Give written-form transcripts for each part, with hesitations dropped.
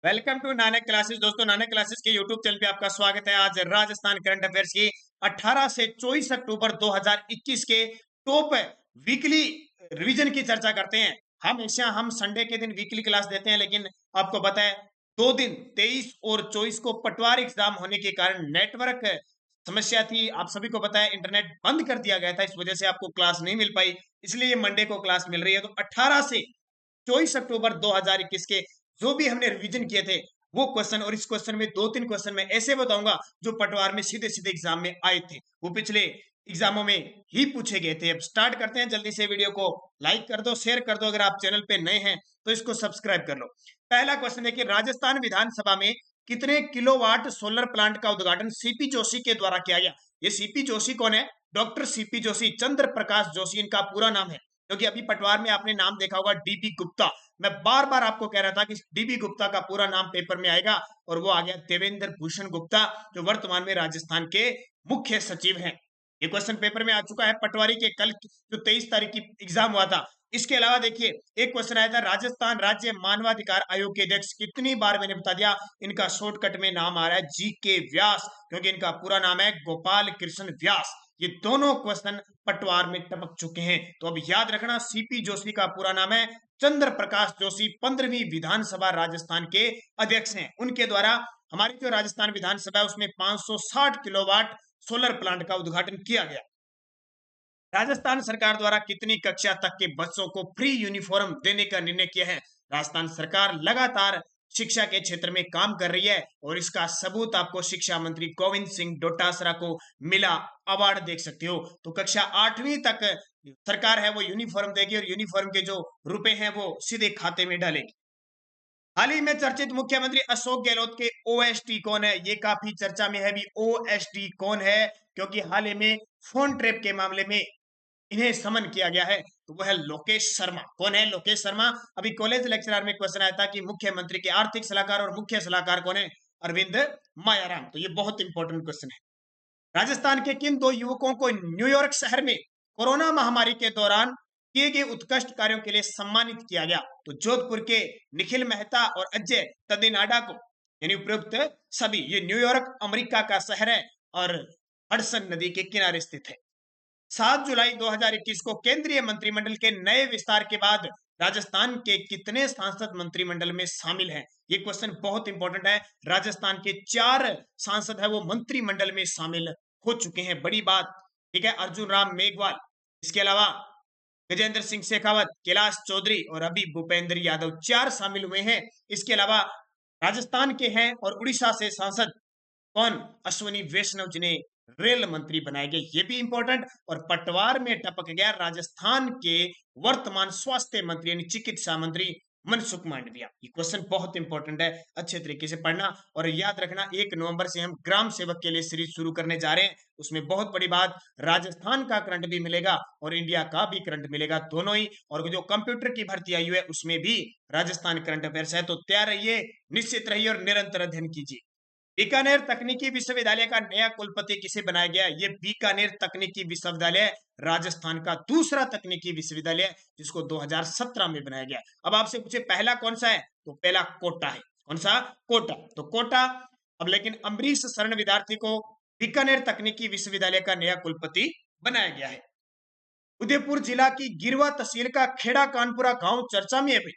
Welcome to Nanak classes. दोस्तों, Nanak classes के YouTube channel पे आपका स्वागत है। आज राजस्थान करंट अफेयर्स की 18 से 24 अक्टूबर 2021 के टॉप वीकली रिवीजन की चर्चा करते हैं। हम संडे के दिन वीकली क्लास देते हैं, लेकिन आपको पता है 2 दिन 23 और 24 को पटवार एग्जाम होने के कारण नेटवर्क समस्या थी। आप सभी को पता है इंटरनेट बंद कर दिया गया था, इस वजह से आपको क्लास नहीं मिल पाई, इसलिए मंडे को क्लास मिल रही है। तो 18 से 24 अक्टूबर 2021 के जो भी हमने रिवीजन किए थे वो क्वेश्चन, और इस क्वेश्चन में 2-3 क्वेश्चन मैं ऐसे बताऊंगा जो पटवार में सीधे सीधे एग्जाम में आए थे, वो पिछले एग्जामों में ही पूछे गए थे। अब स्टार्ट करते हैं। जल्दी से वीडियो को लाइक कर दो, शेयर कर दो, अगर आप चैनल पे नए हैं तो इसको सब्सक्राइब कर लो। पहला क्वेश्चन है कि राजस्थान विधानसभा में कितने किलोवाट सोलर प्लांट का उद्घाटन सीपी जोशी के द्वारा किया गया? ये सीपी जोशी कौन है? डॉक्टर सीपी जोशी, चंद्र प्रकाश जोशी इनका पूरा नाम है। क्योंकि अभी पटवार में आपने नाम देखा होगा डीबी गुप्ता। मैं बार बार आपको कह रहा था कि डीबी गुप्ता का पूरा नाम पेपर में आएगा, और वो आ गया देवेंद्र भूषण गुप्ता, जो वर्तमान में राजस्थान के मुख्य सचिव हैं। ये क्वेश्चन पेपर में आ चुका है पटवारी के कल जो 23 तारीख की एग्जाम हुआ था। इसके अलावा देखिए, एक क्वेश्चन आया था राजस्थान राज्य मानवाधिकार आयोग के अध्यक्ष, कितनी बार मैंने बता दिया, इनका शॉर्टकट में नाम आ रहा है जी.के. व्यास, क्योंकि इनका पूरा नाम है गोपाल कृष्ण व्यास। ये दोनों क्वेश्चन पटवार में टपक चुके हैं, तो अब याद रखना सीपी जोशी का पूरा नाम है चंद्र प्रकाश जोशी, 15वीं विधानसभा राजस्थान के अध्यक्ष हैं। उनके द्वारा हमारी जो राजस्थान विधानसभा है उसमें 560 किलोवाट सोलर प्लांट का उद्घाटन किया गया। राजस्थान सरकार द्वारा कितनी कक्षा तक के बच्चों को फ्री यूनिफॉर्म देने का निर्णय किया है? राजस्थान सरकार लगातार शिक्षा के क्षेत्र में काम कर रही है, और इसका सबूत आपको शिक्षा मंत्री गोविंद सिंह डोटासरा को मिला अवार्ड देख सकते हो। तो कक्षा 8वीं तक सरकार है वो यूनिफॉर्म देगी, और यूनिफॉर्म के जो रुपए हैं वो सीधे खाते में डालेगी। हाल ही में चर्चित मुख्यमंत्री अशोक गहलोत के ओएसडी कौन है? ये काफी चर्चा में है भी, ओएसडी कौन है, क्योंकि हाल ही में फोन ट्रैप के मामले में इन्हें समन किया गया है, तो वह है लोकेश शर्मा। कौन है लोकेश शर्मा? अभी कॉलेज लेक्चरर में क्वेश्चन आया था कि मुख्यमंत्री के आर्थिक सलाहकार और मुख्य सलाहकार कौन है? अरविंद मायाराम। तो ये बहुत इंपॉर्टेंट क्वेश्चन है। राजस्थान के किन दो युवकों को न्यूयॉर्क शहर में कोरोना महामारी के दौरान किए गए उत्कृष्ट कार्यों के लिए सम्मानित किया गया? तो जोधपुर के निखिल मेहता और अजय तदिनाडा को, यानी उपयुक्त सभी। ये न्यूयॉर्क अमेरिका का शहर है और हडसन नदी के किनारे स्थित है। 7 जुलाई 2021 को केंद्रीय मंत्रिमंडल के नए विस्तार के बाद राजस्थान के कितने सांसद मंत्रिमंडल में शामिल हैं? ये क्वेश्चन बहुत इंपॉर्टेंट है। राजस्थान के 4 सांसद है वो मंत्रिमंडल में शामिल हो चुके हैं, बड़ी बात। ठीक है, अर्जुन राम मेघवाल, इसके अलावा गजेंद्र सिंह शेखावत, कैलाश चौधरी और अभी भूपेंद्र यादव, 4 शामिल हुए हैं। इसके अलावा राजस्थान के हैं और उड़ीसा से सांसद कौन? अश्विनी वैष्णव, जिन्हें रेल मंत्री बनाए गए, ये भी इंपॉर्टेंट। और पटवार में टपक गया राजस्थान के वर्तमान स्वास्थ्य मंत्री यानी चिकित्सा मंत्री मनसुख मांडविया। ये क्वेश्चन बहुत इंपॉर्टेंट है, अच्छे तरीके से पढ़ना और याद रखना। 1 नवंबर से हम ग्राम सेवक के लिए सीरीज शुरू करने जा रहे हैं, उसमें बहुत बड़ी बात, राजस्थान का करंट भी मिलेगा और इंडिया का भी करंट मिलेगा, दोनों ही। और जो कंप्यूटर की भर्ती आई हुई है उसमें भी राजस्थान करंट अफेयर्स है, तो तैयार रहिए, निश्चित रहिए और निरंतर अध्ययन कीजिए। बीकानेर तकनीकी विश्वविद्यालय का नया कुलपति किसे बनाया गया? ये बीकानेर तकनीकी विश्वविद्यालय राजस्थान का दूसरा तकनीकी विश्वविद्यालय, जिसको 2017 में बनाया गया। अब आपसे पूछे पहला कौन सा है, तो पहला कोटा है। कौन सा? कोटा। तो कोटा। अब लेकिन अम्बरीश शरण विद्यार्थी को बीकानेर तकनीकी विश्वविद्यालय का नया कुलपति बनाया गया है। उदयपुर जिला की गिरवा तहसील का खेड़ा कानपुरा गांव चर्चा में है भाई।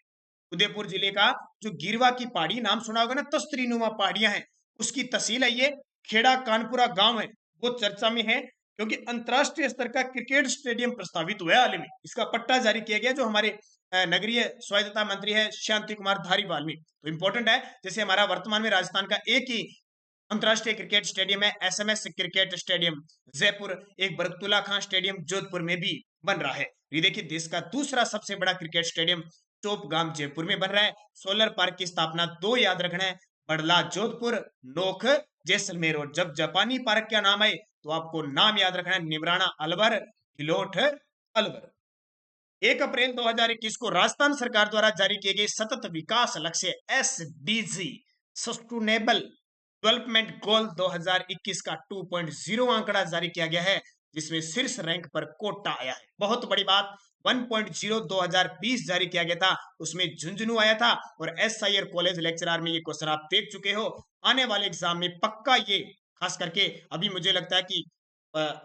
उदयपुर जिले का जो गिरवा की पहाड़ी, नाम सुना होगा ना, तस्तरीनुमा पहाड़ियां हैं, उसकी तहसील है ये, खेड़ा कानपुरा गांव है, वो चर्चा में है, क्योंकि अंतरराष्ट्रीय स्तर का क्रिकेट स्टेडियम प्रस्तावित हुआ है हाल में। इसका पट्टा जारी किया गया जो हमारे नगरीय स्वायत्तता मंत्री है शांति कुमार धारीवाल में। तो इंपॉर्टेंट है, जैसे हमारा वर्तमान में राजस्थान का एक ही अंतरराष्ट्रीय क्रिकेट स्टेडियम है, एसएमएस क्रिकेट स्टेडियम जयपुर, एक बरकतुल्ला खां स्टेडियम जोधपुर में भी बन रहा है। ये देखिए, देश का दूसरा सबसे बड़ा क्रिकेट स्टेडियम चोपगाम जयपुर में बन रहा है। सोलर पार्क की स्थापना 2 याद रखना है, बड़ला जोधपुर, नोख जैसलमेर। और जब जापानी पार्क का नाम आए तो आपको नाम याद रखना है, निमराना अलवर, गिलोठ अलवर। 1 अप्रैल 2021 को राजस्थान सरकार द्वारा जारी किए गए सतत विकास लक्ष्य एसडीजी सस्टेनेबल डेवलपमेंट गोल 2021 का 2.0 आंकड़ा जारी किया गया है, जिसमें शीर्ष रैंक पर कोटा आया है। बहुत बड़ी बात, 1.0 2020 जारी किया गया था, उसमें झुंझुनू आया था। और SIR कॉलेज लेक्चरर में ये क्वेश्चन आप देख चुके हो, आने वाले एग्जाम में पक्का ये, खास करके अभी मुझे लगता है कि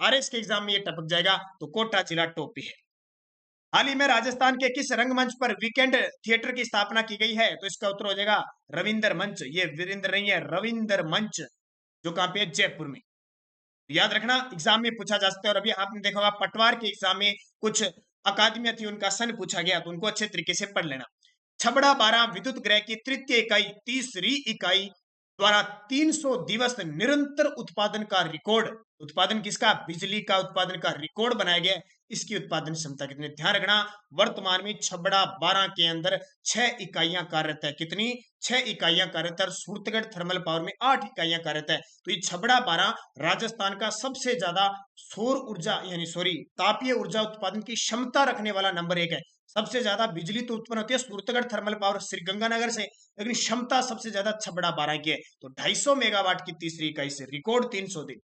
RS के एग्जाम में ये टपक जाएगा, तो कोटा जिला टॉप पे है। हाल ही में राजस्थान के किस रंगमंच पर वीकेंड थिएटर की स्थापना की गई है? तो इसका उत्तर हो जाएगा रविंद्र मंच। ये वीरेंद्र नहीं है, रविंद्र मंच, जो कहां पे है? जयपुर में। याद रखना, एग्जाम में पूछा जा सकता है। और अभी आपने देखा होगा पटवार के एग्जाम में कुछ अकादमियां थी, उनका सन पूछा गया, तो उनको अच्छे तरीके से पढ़ लेना। छबड़ा 12 विद्युत ग्रह की तृतीय इकाई, तीसरी इकाई द्वारा 300 दिवस निरंतर उत्पादन का रिकॉर्ड, उत्पादन किसका? बिजली का उत्पादन का रिकॉर्ड बनाया गया। इसकी उत्पादन क्षमता कितनी? ध्यान रखना, वर्तमान में छबड़ा 12 के अंदर 6 इकाइयां कार्यरत है। कितनी? 6 इकाइयां कार्यरत है। सूरतगढ़ थर्मल पावर में 8 इकाइयां कार्यरत है। तो ये छबड़ा 12 राजस्थान का सबसे ज्यादा सौर ऊर्जा यानी सॉरी तापीय ऊर्जा उत्पादन की क्षमता रखने वाला नंबर 1 है। सबसे ज्यादा बिजली तो उत्पन्न होती है सूरतगढ़ थर्मल पावर श्रीगंगानगर से, लेकिन क्षमता सबसे ज्यादा छबड़ा 12 की है। तो 250 मेगावाट की तीसरी इकाई से रिकॉर्ड 300 दिन।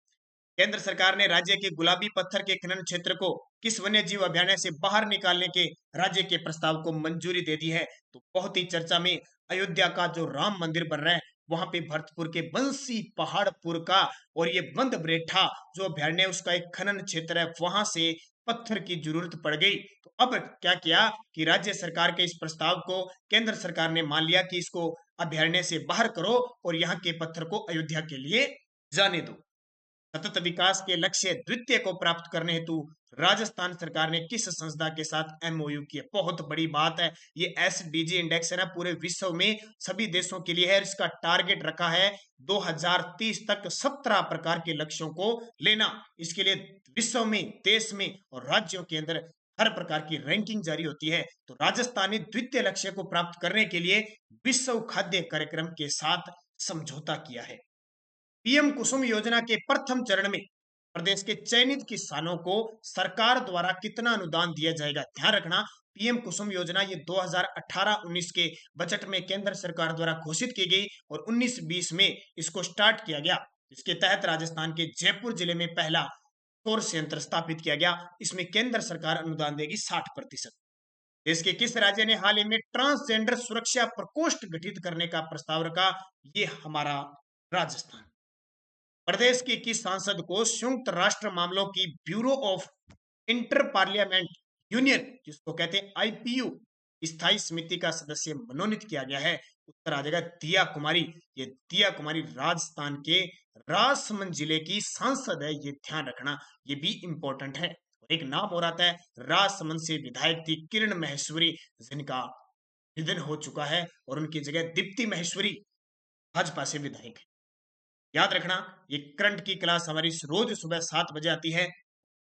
केंद्र सरकार ने राज्य के गुलाबी पत्थर के खनन क्षेत्र को किस वन्य जीव अभयारण्य से बाहर निकालने के राज्य के प्रस्ताव को मंजूरी दे दी है? तो बहुत ही चर्चा में अयोध्या का जो राम मंदिर बन रहा है, वहां पे भरतपुर के बंसी पहाड़पुर का और ये बंद बरेठा जो अभयारण्य है, उसका एक खनन क्षेत्र है, वहां से पत्थर की जरूरत पड़ गई। तो अब क्या किया कि राज्य सरकार के इस प्रस्ताव को केंद्र सरकार ने मान लिया कि इसको अभयारण्य से बाहर करो और यहाँ के पत्थर को अयोध्या के लिए जाने दो। सतत विकास के लक्ष्य द्वितीय को प्राप्त करने हेतु राजस्थान सरकार ने किस संस्था के साथ MOU किया? बहुत बड़ी बात है। ये SDG इंडेक्स है ना, पूरे विश्व में सभी देशों के लिए है। इसका टारगेट रखा है 2030 तक 17 प्रकार के लक्ष्यों को लेना। इसके लिए विश्व में, देश में और राज्यों के अंदर हर प्रकार की रैंकिंग जारी होती है। तो राजस्थान ने द्वितीय लक्ष्य को प्राप्त करने के लिए विश्व खाद्य कार्यक्रम के साथ समझौता किया है। PM कुसुम योजना के प्रथम चरण में प्रदेश के चयनित किसानों को सरकार द्वारा कितना अनुदान दिया जाएगा? ध्यान रखना, PM कुसुम योजना ये 2018-19 के बजट में केंद्र सरकार द्वारा घोषित की गई और 19-20 में इसको स्टार्ट किया गया। इसके तहत राजस्थान के जयपुर जिले में पहला सौर संयंत्र स्थापित किया गया। इसमें केंद्र सरकार अनुदान देगी 60%। देश के किस राज्य ने हाल ही में ट्रांसजेंडर सुरक्षा प्रकोष्ठ गठित करने का प्रस्ताव रखा? ये हमारा राजस्थान। प्रदेश के किस सांसद को संयुक्त राष्ट्र मामलों की bureau of inter parliament union, जिसको कहते हैं IPU, स्थायी समिति का सदस्य मनोनीत किया गया है? उत्तर आ जाएगा दिया कुमारी। ये दिया कुमारी राजस्थान के राजसमंद जिले की सांसद है, ये ध्यान रखना, ये भी इंपॉर्टेंट है। और एक नाम और आता है, राजसमंद से विधायक थी किरण महेश्वरी, जिनका निधन हो चुका है और उनकी जगह दीप्ति महेश्वरी भाजपा से विधायक है। याद रखना, ये करंट की क्लास हमारी रोज सुबह 7 बजे आती है।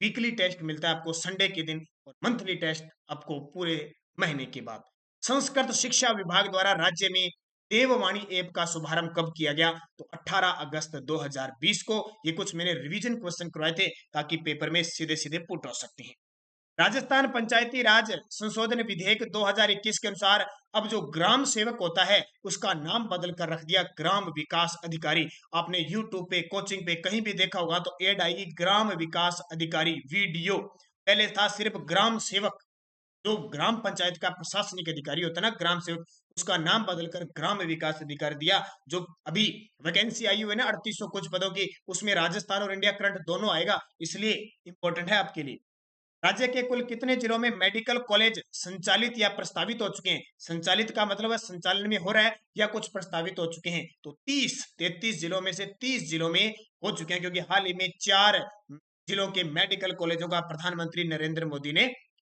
वीकली टेस्ट मिलता है आपको संडे के दिन और मंथली टेस्ट आपको पूरे महीने के बाद। संस्कृत शिक्षा विभाग द्वारा राज्य में देववाणी ऐप का शुभारंभ कब किया गया? तो 18 अगस्त 2020 को। ये कुछ मैंने रिवीजन क्वेश्चन करवाए थे ताकि पेपर में सीधे सीधे पुट हो सकते हैं। राजस्थान पंचायती राज संशोधन विधेयक 2021 के अनुसार अब जो ग्राम सेवक होता है उसका नाम बदल कर रख दिया ग्राम विकास अधिकारी। आपने YouTube पे, कोचिंग पे कहीं भी देखा होगा तो ऐड आएगी ग्राम विकास अधिकारी वीडियो। पहले था सिर्फ ग्राम सेवक, जो ग्राम पंचायत का प्रशासनिक अधिकारी होता है ना, ग्राम सेवक, उसका नाम बदलकर ग्राम विकास अधिकारी दिया। जो अभी वैकेंसी आई हुई है ना 3800 कुछ पदों की, उसमें राजस्थान और इंडिया करंट दोनों आएगा, इसलिए इंपॉर्टेंट है आपके लिए। राज्य के कुल कितने जिलों में मेडिकल कॉलेज संचालित या प्रस्तावित हो चुके हैं? संचालित का मतलब है संचालन में हो रहा है या कुछ प्रस्तावित हो चुके हैं। तो 33 जिलों में से 30 जिलों में हो चुके हैं, क्योंकि हाल ही में 4 जिलों के मेडिकल कॉलेजों का प्रधानमंत्री नरेंद्र मोदी ने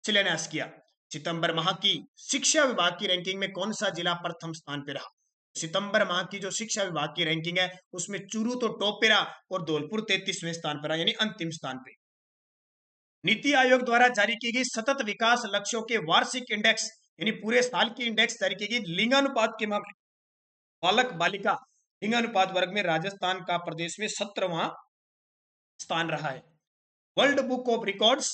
शिलान्यास किया। सितंबर माह की शिक्षा विभाग की रैंकिंग में कौन सा जिला प्रथम स्थान पर रहा? सितंबर माह की जो शिक्षा विभाग की रैंकिंग है उसमें चूरू तो टॉप पे रहा और धौलपुर 33वें स्थान पर रहा, यानी अंतिम स्थान पे। नीति आयोग द्वारा जारी की गई सतत विकास लक्ष्यों के वार्षिक इंडेक्स यानी पूरे साल की इंडेक्स जारी की गई लिंगानुपात के मामले बालक बालिका लिंगानुपात वर्ग में राजस्थान का प्रदेश में 17वां स्थान रहा है। वर्ल्ड बुक ऑफ रिकॉर्ड्स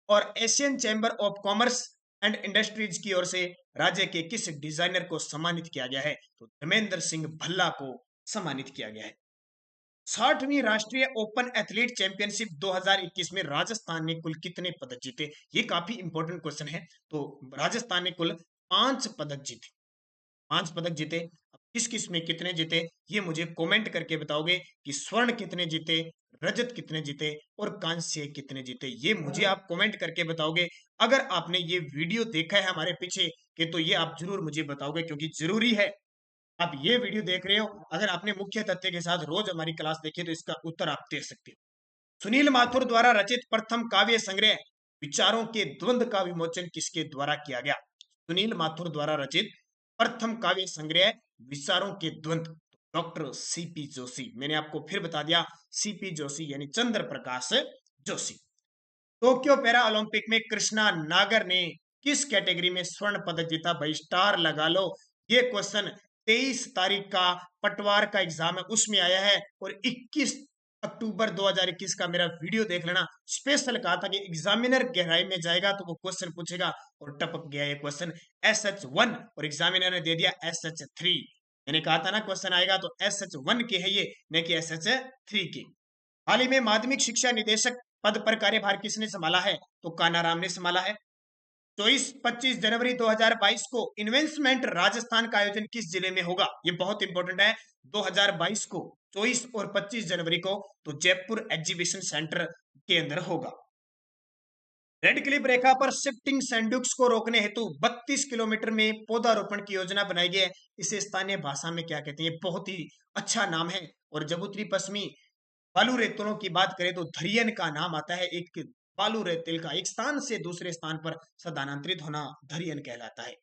और Asian chamber of commerce and industries की ओर से राज्य के किस डिजाइनर को सम्मानित किया गया है? तो धर्मेंद्र सिंह भल्ला को सम्मानित किया गया है। 60वीं राष्ट्रीय ओपन एथलीट चैंपियनशिप 2021 में राजस्थान ने कुल कितने पदक जीते? ये काफी इंपॉर्टेंट क्वेश्चन है। तो राजस्थान ने कुल 5 पदक जीते। 5 पदक जीते। अब किस किस में कितने जीते ये मुझे कमेंट करके बताओगे कि स्वर्ण कितने जीते, रजत कितने जीते और कांस्य कितने जीते, ये मुझे आप कमेंट करके बताओगे। अगर आपने ये वीडियो देखा है हमारे पीछे के तो ये आप जरूर मुझे बताओगे, क्योंकि जरूरी है। आप ये वीडियो देख रहे हो, अगर आपने मुख्य तथ्य के साथ रोज हमारी क्लास देखी तो इसका उत्तर आप दे सकते हो। सुनील माथुर द्वारा रचित प्रथम काव्य संग्रह विचारों के द्वंद्व का विमोचन किसके द्वारा किया गया? सुनील माथुर द्वारा रचित प्रथम काव्य संग्रह विचारों के द्वंद्व, डॉक्टर सीपी जोशी। मैंने आपको फिर बता दिया, सीपी जोशी यानी चंद्र Prakash Joshi. Tokyo para Olympic में कृष्णा नागर ने किस कैटेगरी में स्वर्ण पदक जीता? भाई स्टार लगा लो। ये क्वेश्चन 23 तारीख का पटवार का एग्जाम है उसमें आया है, और 21 अक्टूबर 2021 का मेरा वीडियो देख लेना। स्पेशल कहा था कि एग्जामिनर गहराई में जाएगा तो वो क्वेश्चन पूछेगा, और टपक गया ये क्वेश्चन SH1 और एग्जामिनर ने दे दिया SH3। मैंने कहा था ना क्वेश्चन आएगा तो SH1 के है ये, न कि SH3 के। हाल ही में माध्यमिक शिक्षा निदेशक पद पर कार्यभार किसने संभाला है? तो कानाराम ने संभाला है। 24-25 जनवरी 2022 को इन्वेस्टमेंट राजस्थान का आयोजन किस जिले में होगा? ये बहुत इंपॉर्टेंट है। 2022 को 24 और 25 जनवरी को तो जयपुर एग्जीबिशन सेंटर के अंदर होगा। रेड क्लिफ रेखा पर शिफ्टिंग सैंडुक्स को रोकने हेतु 32 किलोमीटर में पौधारोपण की योजना बनाई गई है। इसे स्थानीय भाषा में क्या कहते हैं? बहुत ही अच्छा नाम है। और जब उत्तरी पश्चिमी बालू रेतलों की बात करें तो धरियन का नाम आता है। एक बालू रेतिल का एक स्थान से दूसरे स्थान पर स्थानांतरित होना धरियन कहलाता है।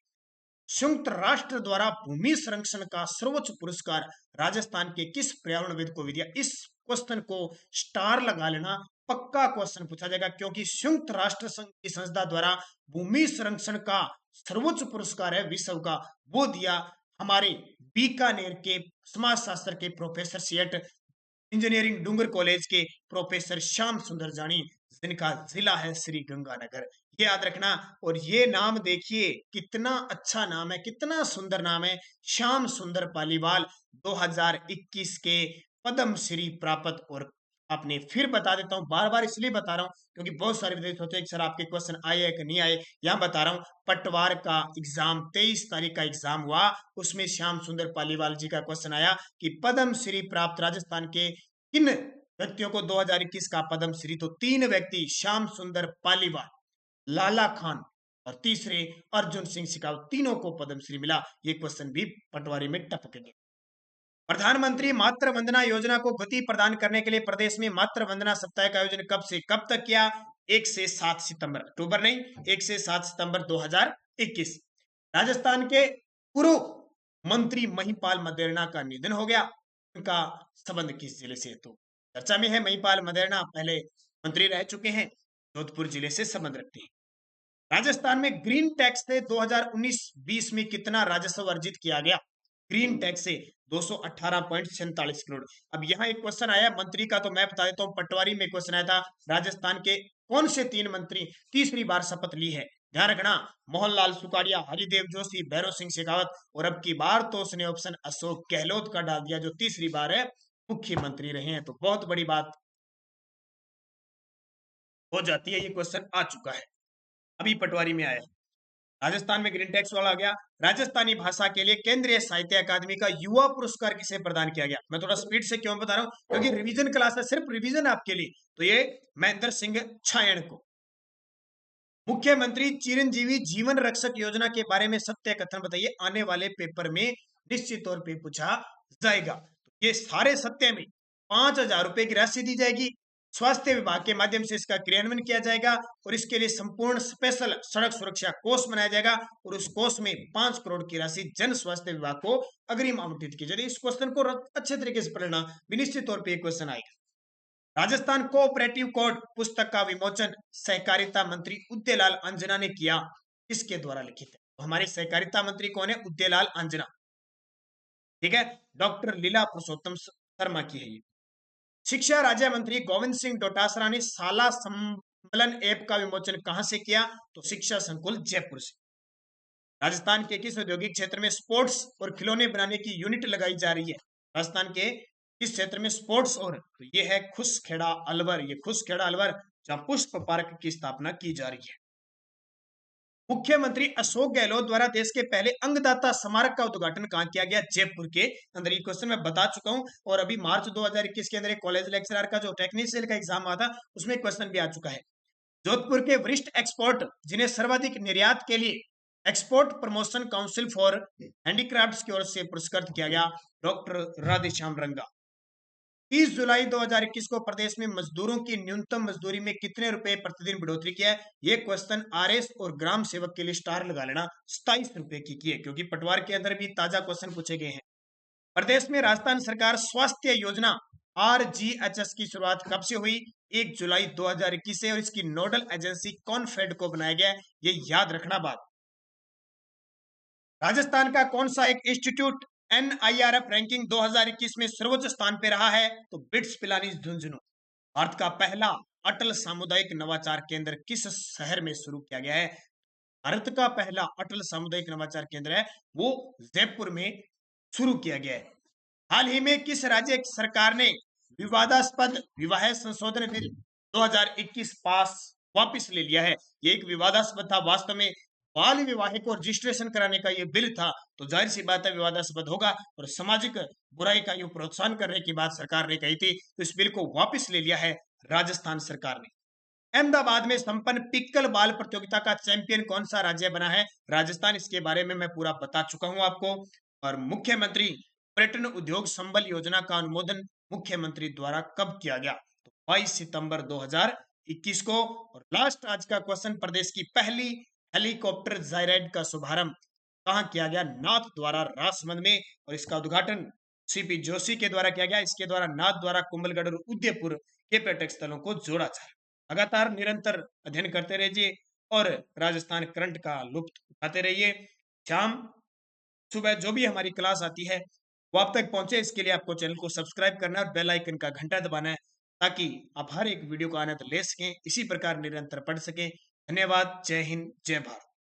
संयुक्त राष्ट्र द्वारा भूमि संरक्षण का सर्वोच्च पुरस्कार राजस्थान के किस पर्यावरणविद को दिया? इस क्वेश्चन को स्टार लगा लेना, पक्का क्वेश्चन पूछा जाएगा, क्योंकि संयुक्त राष्ट्र संघ की संस्था द्वारा भूमि संरक्षण का सर्वोच्च पुरस्कार है विश्व का, वो दिया हमारे बीकानेर के समाजशास्त्र के प्रोफेसर सीएट इंजीनियरिंग डूंगर कॉलेज के प्रोफेसर श्याम सुंदर जानी, जिनका जिला है श्री गंगानगर। ये याद रखना। और ये नाम देखिए कितना अच्छा नाम है, कितना सुंदर नाम है, श्याम सुंदर पालीवाल 2021 के पद्म श्री प्राप्त। और आपने फिर बता देता हूं, बार बार इसलिए बता रहा हूं क्योंकि बहुत सारे विद्यार्थी सोचते हैं कि सर आपके क्वेश्चन आए है कि नहीं आए। यहां बता रहा हूं, पटवार का एग्जाम 23 तारीख का एग्जाम हुआ, उसमें श्याम सुंदर पालीवाल जी का क्वेश्चन आया कि पद्म श्री प्राप्त राजस्थान के किन व्यक्तियों को 2021 का पद्म श्री? तो 3 व्यक्ति, श्याम सुंदर पालीवाल, लाला खान और तीसरे अर्जुन सिंह शेखावत, तीनों को पद्म श्री मिला। ये क्वेश्चन भी पटवारी में टपक गया। प्रधानमंत्री मातृ वंदना योजना को गति प्रदान करने के लिए प्रदेश में मातृ वंदना सप्ताह का आयोजन कब से कब तक किया? 1 से 7 सितंबर, अक्टूबर नहीं, 1 से 7 सितंबर 2021। राजस्थान के पूर्व मंत्री महिपाल मदेरणा का निधन हो गया। उनका संबंध किस जिले से? तो चर्चा में है, महिपाल मदेरणा पहले मंत्री रह चुके हैं, जोधपुर जिले से संबंध रखते हैं। राजस्थान में ग्रीन टैक्स से 2019-20 में कितना राजस्व अर्जित किया गया? ग्रीन टैक्स से 218.47 करोड़। अब यहाँ एक क्वेश्चन आया मंत्री का, तो मैं बता देता हूँ, पटवारी में क्वेश्चन आया था, राजस्थान के कौन से 3 मंत्री तीसरी बार शपथ ली है? ध्यान रखना, मोहनलाल सुखाड़िया, हरिदेव जोशी, भैरव सिंह शेखावत। और अब की बार तो उसने ऑप्शन अशोक गहलोत का डाल दिया, जो तीसरी बार है मुख्यमंत्री रहे हैं। तो बहुत बड़ी बात हो जाती है, ये क्वेश्चन आ चुका है, अभी पटवारी में आया है। राजस्थान में ग्रीन टैक्स वाला आ गया। राजस्थानी भाषा के लिए केंद्रीय साहित्य अकादमी का युवा पुरस्कार किसे प्रदान किया गया? मैं थोड़ा स्पीड से क्यों बता रहा हूं, क्योंकि रिवीजन क्लास है, सिर्फ रिवीजन आपके लिए। तो ये महेंद्र सिंह छायण को। मुख्यमंत्री चिरंजीवी जीवन रक्षक योजना के बारे में सत्य कथन बताइए, आने वाले पेपर में निश्चित तौर पर पूछा जाएगा। ये सारे सत्य में 5,000 रुपए की राशि दी जाएगी, स्वास्थ्य विभाग के माध्यम से इसका क्रियान्वयन किया जाएगा, और इसके लिए संपूर्ण स्पेशल सड़क सुरक्षा कोष बनाया जाएगा, और उस कोष में 5 करोड़ की राशि जन स्वास्थ्य विभाग को अग्रिम आवंटित की जाएगी। इस क्वेश्चन को अच्छे तरीके से पढ़ना, निश्चित तौर पर क्वेश्चन आएगा। राजस्थान कोऑपरेटिव कोड पुस्तक का विमोचन सहकारिता मंत्री उदयलाल अंजना ने किया, किसके द्वारा लिखित है? तो हमारे सहकारिता मंत्री कौन है? उदयलाल अंजना, ठीक है, डॉक्टर लीला पुरुषोत्तम शर्मा की है ये। शिक्षा राज्य मंत्री गोविंद सिंह डोटासरा ने शाला सम्मेलन ऐप का विमोचन कहां से किया? तो शिक्षा संकुल जयपुर से। राजस्थान के किस औद्योगिक क्षेत्र में स्पोर्ट्स और खिलौने बनाने की यूनिट लगाई जा रही है? राजस्थान के इस क्षेत्र में स्पोर्ट्स और तो ये है खुसखेड़ा अलवर, ये खुसखेड़ा अलवर जहां पुष्प पार्क की स्थापना की जा रही है। मुख्यमंत्री अशोक गहलोत द्वारा देश के पहले अंगदाता स्मारक का उद्घाटन कहां किया गया? जयपुर के अंदर। ये क्वेश्चन मैं बता चुका हूं और अभी मार्च 2021 के अंदर एक कॉलेज लेक्चरर का जो टेक्नीशियन का एग्जाम हुआ था उसमें क्वेश्चन भी आ चुका है। जोधपुर के वरिष्ठ एक्सपोर्ट जिन्हें सर्वाधिक निर्यात के लिए export promotion council for handicrafts की ओर से पुरस्कृत किया गया, डॉक्टर राधेश्याम रंगा। 30 जुलाई 2021 को प्रदेश में मजदूरों की न्यूनतम मजदूरी में कितने रुपए प्रतिदिन बढ़ोतरी किया है? ये क्वेश्चन आरएस और ग्राम सेवक के लिए स्टार लगा लेना। 27 रुपए की है, क्योंकि पटवार के अंदर भी ताजा क्वेश्चन पूछे गए हैं। प्रदेश में राजस्थान सरकार स्वास्थ्य योजना RGHS की शुरुआत कब से हुई? 1 जुलाई 2021 से, और इसकी नोडल एजेंसी कॉनफेड को बनाया गया है, ये याद रखना बात। राजस्थान का कौन सा एक इंस्टीट्यूट NIRF रैंकिंग 2021 में सर्वोच्च स्थान पे रहा है? तो बिट्स पिलानी झुंझुनू। भारत का पहला अटल सामुदायिक नवाचार केंद्र किस शहर में शुरू किया गया है? भारत का पहला अटल सामुदायिक नवाचार केंद्र है वो जयपुर में शुरू किया गया है। हाल ही में किस राज्य सरकार ने विवादास्पद विवाह संशोधन बिल 2021 पास वापस ले लिया है? ये एक विवादास्पद था, वास्तव में बाल विवाह को रजिस्ट्रेशन कराने का ये बिल था, तो जाहिर सी बात है विवादास्पद होगा, और सामाजिक बुराई का ये प्रोत्साहन करने की बात सरकार ने कही थी, तो इस बिल को वापस ले लिया है राजस्थान सरकार ने। अहमदाबाद में संपन्न पिक्कल बाल प्रतियोगिता का चैंपियन कौन सा राज्य बना है? राजस्थान। इसके बारे में मैं पूरा बता चुका हूं आपको। और मुख्यमंत्री पर्यटन उद्योग संबल योजना का अनुमोदन मुख्यमंत्री द्वारा कब किया गया? तो 22 सितंबर 2021 को। और लास्ट आज का क्वेश्चन, प्रदेश की पहली हेलीकॉप्टर जायराइड का शुभारंभ कहां किया गया? नाथ द्वारा राजसमंद में, और इसका उद्घाटन CP जोशी के द्वारा किया गया। इसके द्वारा नाथ द्वारा कुंभलगढ़ और उदयपुर के पर्यटक स्थलों को जोड़ा जा रहा। लगातार निरंतर अध्ययन करते रहिए और राजस्थान करंट का लुत्फ उठाते रहिए। शाम सुबह जो भी हमारी क्लास आती है वो आप तक पहुंचे, इसके लिए आपको चैनल को सब्सक्राइब करना है और बेल आइकन का घंटा दबाना है, ताकि आप हर एक वीडियो को आनंद ले सकें, इसी प्रकार निरंतर पढ़ सकें। धन्यवाद। जय हिंद, जय भारत।